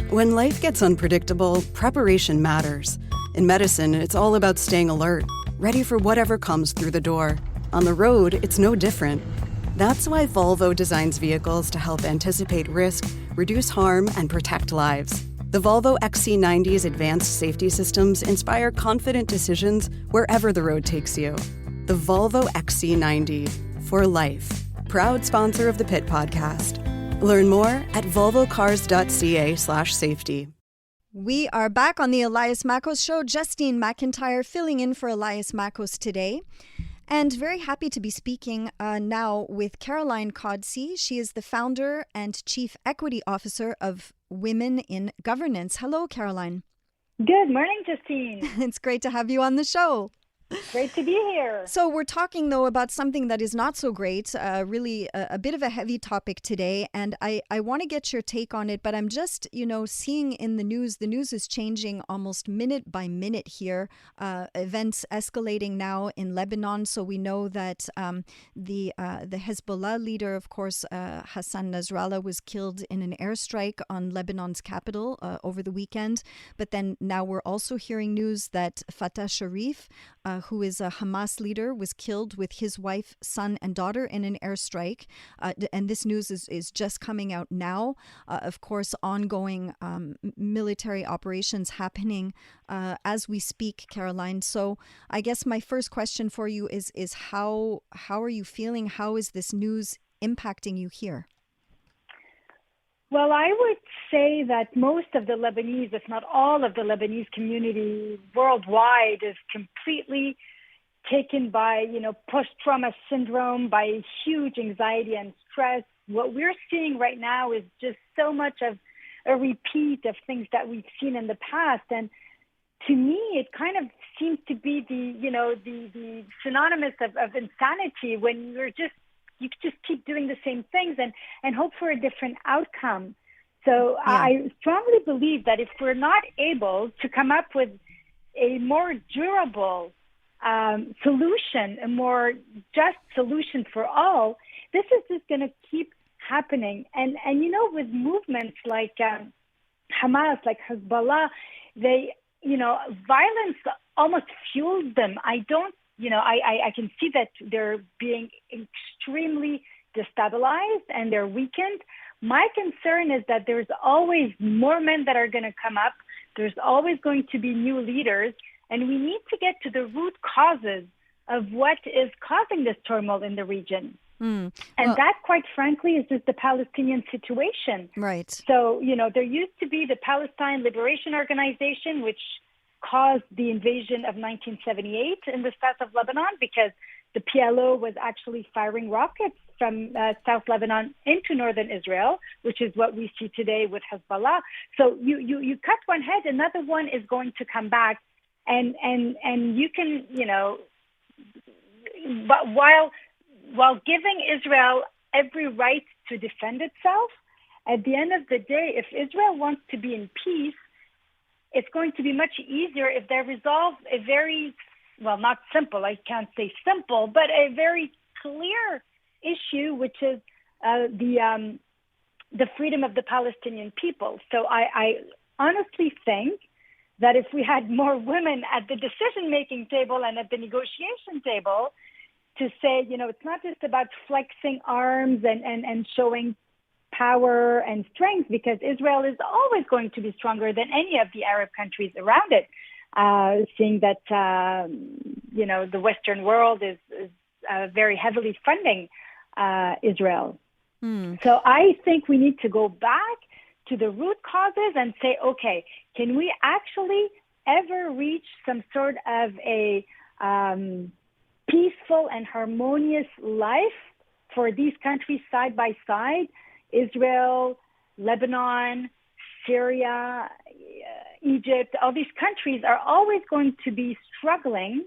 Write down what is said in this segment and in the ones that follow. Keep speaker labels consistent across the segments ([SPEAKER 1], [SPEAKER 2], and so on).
[SPEAKER 1] When life gets unpredictable, preparation matters. In medicine, it's all about staying alert, ready for whatever comes through the door. On the road, it's no different. That's why Volvo designs vehicles to help anticipate risk, reduce harm, and protect lives. The Volvo XC90's advanced safety systems inspire confident decisions wherever the road takes you. The Volvo XC90, for life. Proud sponsor of the Pit Podcast. Learn more at volvocars.ca/safety.
[SPEAKER 2] We are back on the Elias Makos Show. Justine McIntyre filling in for Elias Makos today. And very happy to be speaking now with Caroline Codsi. She is the founder and chief equity officer of Women in Governance. Hello, Caroline.
[SPEAKER 3] Good morning, Justine.
[SPEAKER 2] It's great to have you on the show.
[SPEAKER 3] Great to be here.
[SPEAKER 2] So we're talking, though, about something that is not so great, really a bit of a heavy topic today. And I want to get your take on it, but I'm just, seeing in the news is changing almost minute by minute here. Events escalating now in Lebanon. So we know that the Hezbollah leader, of course, Hassan Nasrallah, was killed in an airstrike on Lebanon's capital over the weekend. But then now we're also hearing news that Fatah Sharif, who is a Hamas leader, was killed with his wife, son, and daughter in an airstrike. And this news is just coming out now. Of course, ongoing military operations happening as we speak, Caroline. So I guess my first question for you is how are you feeling? How is this news impacting you here?
[SPEAKER 3] Well, I would say that most of the Lebanese, if not all of the Lebanese community worldwide, is completely taken by, post-trauma syndrome, by huge anxiety and stress. What we're seeing right now is just so much of a repeat of things that we've seen in the past. And to me, it kind of seems to be the synonymous of insanity when you just keep doing the same things and hope for a different outcome. So yeah. I strongly believe that if we're not able to come up with a more durable solution, a more just solution for all, this is just going to keep happening. And with movements like Hamas, like Hezbollah, they, violence almost fuels them. I can see that they're being extremely destabilized and they're weakened. My concern is that there's always more men that are going to come up. There's always going to be new leaders. And we need to get to the root causes of what is causing this turmoil in the region. And that, quite frankly, is just the Palestinian situation.
[SPEAKER 2] Right.
[SPEAKER 3] So, there used to be the Palestine Liberation Organization, which caused the invasion of 1978 in the south of Lebanon because the PLO was actually firing rockets from South Lebanon into northern Israel, which is what we see today with Hezbollah. So you cut one head, another one is going to come back, and you can, but while giving Israel every right to defend itself, at the end of the day, if Israel wants to be in peace, it's going to be much easier if they resolve a very, not simple, I can't say simple, but a very clear issue, which is the freedom of the Palestinian people. So I honestly think that if we had more women at the decision-making table and at the negotiation table to say, it's not just about flexing arms and showing power and strength, because Israel is always going to be stronger than any of the Arab countries around it, seeing that, the Western world is very heavily funding Israel. So I think we need to go back to the root causes and say, okay, can we actually ever reach some sort of a peaceful and harmonious life for these countries side by side? Israel, Lebanon, Syria, Egypt, all these countries are always going to be struggling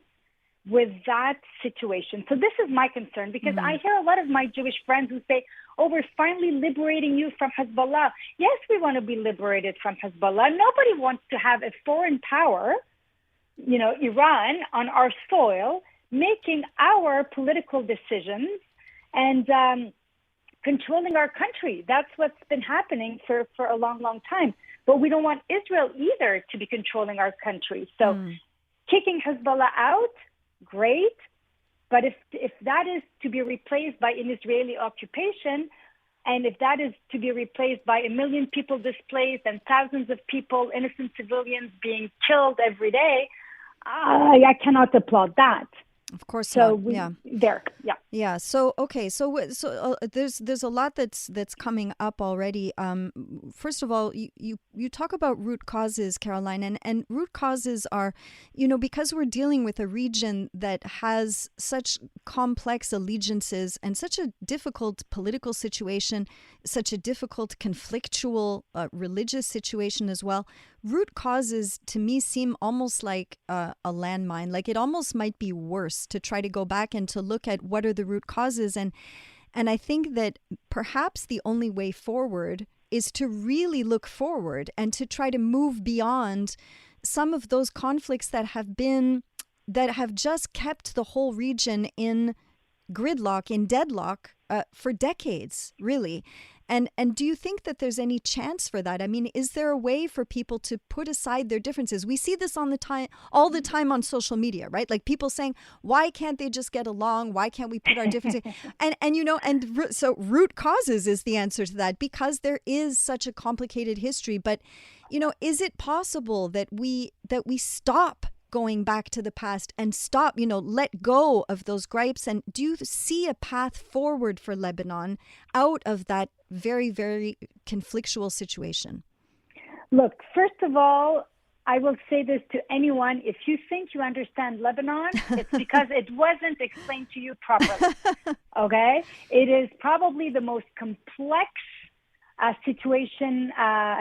[SPEAKER 3] with that situation. So this is my concern, because I hear a lot of my Jewish friends who say, we're finally liberating you from Hezbollah. Yes, we want to be liberated from Hezbollah. Nobody wants to have a foreign power, Iran, on our soil, making our political decisions and controlling our country. That's what's been happening for a long, long time. but we don't want Israel either to be controlling our country. So kicking Hezbollah out, great. But if that is to be replaced by an Israeli occupation, and if that is to be replaced by 1 million people displaced and thousands of people, innocent civilians being killed every day, I cannot applaud that.
[SPEAKER 2] Of course
[SPEAKER 3] So
[SPEAKER 2] not. Yeah. So okay. So there's a lot that's coming up already. First of all, you talk about root causes, Caroline, and root causes are, because we're dealing with a region that has such complex allegiances and such a difficult political situation, such a difficult conflictual religious situation as well. Root causes to me seem almost like a landmine. Like it almost might be worse to try to go back and to look at what are the root causes. And I think that perhaps the only way forward is to really look forward and to try to move beyond some of those conflicts that have just kept the whole region in gridlock, in deadlock for decades, really. And do you think that there's any chance for that? I mean, is there a way for people to put aside their differences? We see this all the time on social media, right? Like people saying, why can't they just get along? Why can't we put our differences? So root causes is the answer to that, because there is such a complicated history. But, is it possible that we stop going back to the past and stop, let go of those gripes? And do you see a path forward for Lebanon out of that very, very conflictual situation?
[SPEAKER 3] Look, first of all, I will say this to anyone. If you think you understand Lebanon, it's because it wasn't explained to you properly. Okay? It is probably the most complex situation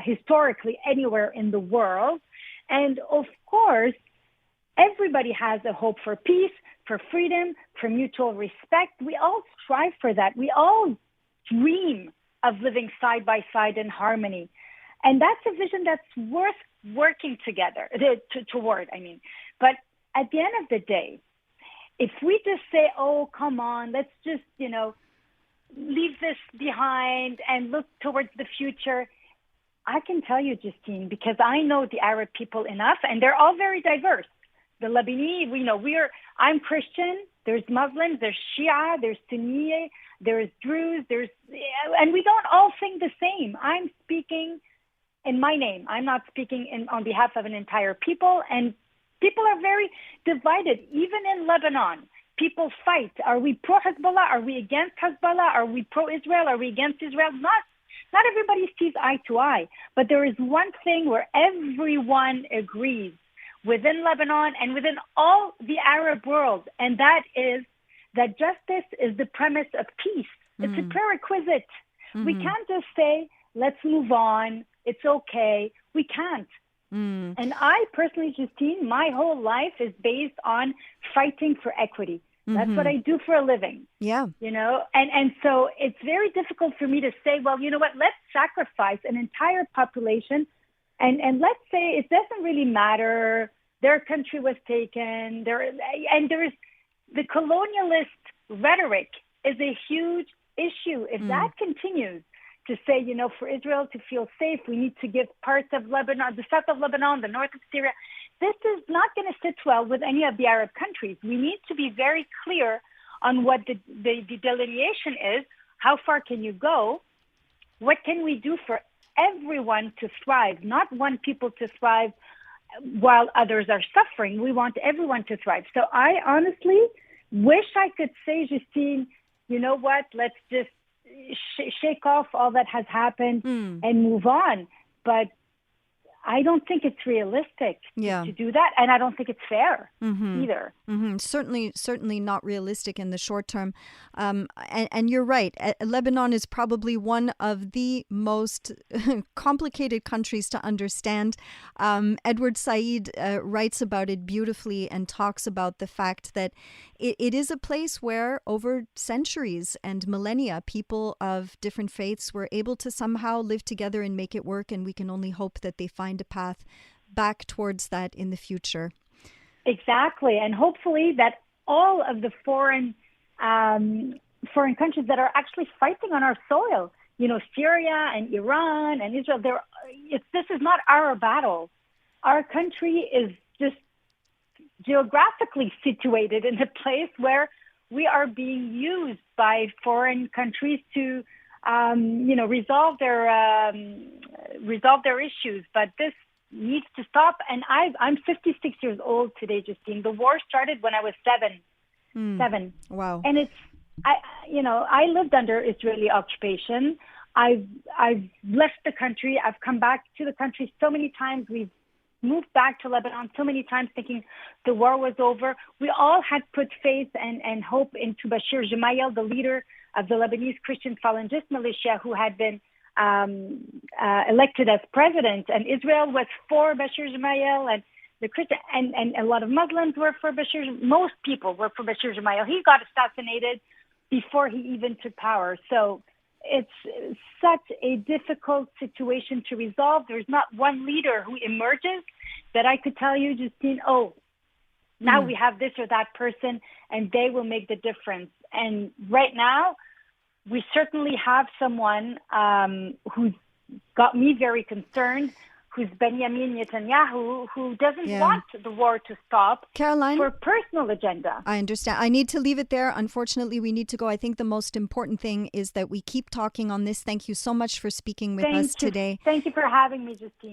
[SPEAKER 3] historically anywhere in the world. And of course, everybody has a hope for peace, for freedom, for mutual respect. We all strive for that. We all dream of living side by side in harmony. And that's a vision that's worth working together, toward. But at the end of the day, if we just say, oh, come on, let's just, leave this behind and look towards the future, I can tell you, Justine, because I know the Arab people enough, and they're all very diverse. The Lebanese, I'm Christian, there's Muslims, there's Shia, there's Sunni, there's Druze, and we don't all think the same. I'm speaking in my name. I'm not speaking on behalf of an entire people, and people are very divided. Even in Lebanon, people fight. Are we pro-Hezbollah? Are we against Hezbollah? Are we pro-Israel? Are we against Israel? Not everybody sees eye to eye, but there is one thing where everyone agrees within Lebanon and within all the Arab world, and that is that justice is the premise of peace. It's a prerequisite. We can't just say, let's move on, it's okay. We can't. And I personally, Justine, my whole life is based on fighting for equity. That's what I do for a living.
[SPEAKER 2] Yeah.
[SPEAKER 3] And so it's very difficult for me to say, well, you know what, let's sacrifice an entire population. And let's say it doesn't really matter. Their country was taken. And there's the colonialist rhetoric is a huge issue. If that continues to say, for Israel to feel safe, we need to give parts of Lebanon, the south of Lebanon, the north of Syria. This is not going to sit well with any of the Arab countries. We need to be very clear on what the delineation is. How far can you go? What can we do for everyone to thrive, not one people to thrive while others are suffering? We want everyone to thrive. So I honestly wish I could say, Justine, you know what, let's just shake off all that has happened and move on. But I don't think it's realistic to do that, and I don't think it's fair either.
[SPEAKER 2] Certainly not realistic in the short term. And you're right. Lebanon is probably one of the most complicated countries to understand. Edward Said writes about it beautifully and talks about the fact that it is a place where over centuries and millennia, people of different faiths were able to somehow live together and make it work. And we can only hope that they find a path back towards that in the future.
[SPEAKER 3] Exactly. And hopefully that all of the foreign countries that are actually fighting on our soil, Syria and Iran and Israel, this is not our battle. Our country is just geographically situated in a place where we are being used by foreign countries to, resolve their issues. But this needs to stop. And I'm 56 years old today, Justine. The war started when I was seven.
[SPEAKER 2] Wow.
[SPEAKER 3] And I lived under Israeli occupation. I've left the country. I've come back to the country so many times. We've moved back to Lebanon so many times thinking the war was over. We all had put faith and hope into Bashir Gemayel, the leader of the Lebanese Christian Falangist militia, who had been elected as president. And Israel was for Bashir Gemayel, and the Christian and a lot of Muslims were for Bashir. Most people were for Bashir Gemayel. He got assassinated before he even took power. So it's such a difficult situation to resolve. There's not one leader who emerges that I could tell you, Justine, now we have this or that person and they will make the difference. And right now, we certainly have someone who's got me very concerned, who's Benjamin Netanyahu, who doesn't want the war to stop,
[SPEAKER 2] Caroline,
[SPEAKER 3] for a personal agenda.
[SPEAKER 2] I understand. I need to leave it there. Unfortunately, we need to go. I think the most important thing is that we keep talking on this. Thank you so much for speaking with us today.
[SPEAKER 3] Thank you for having me, Justine.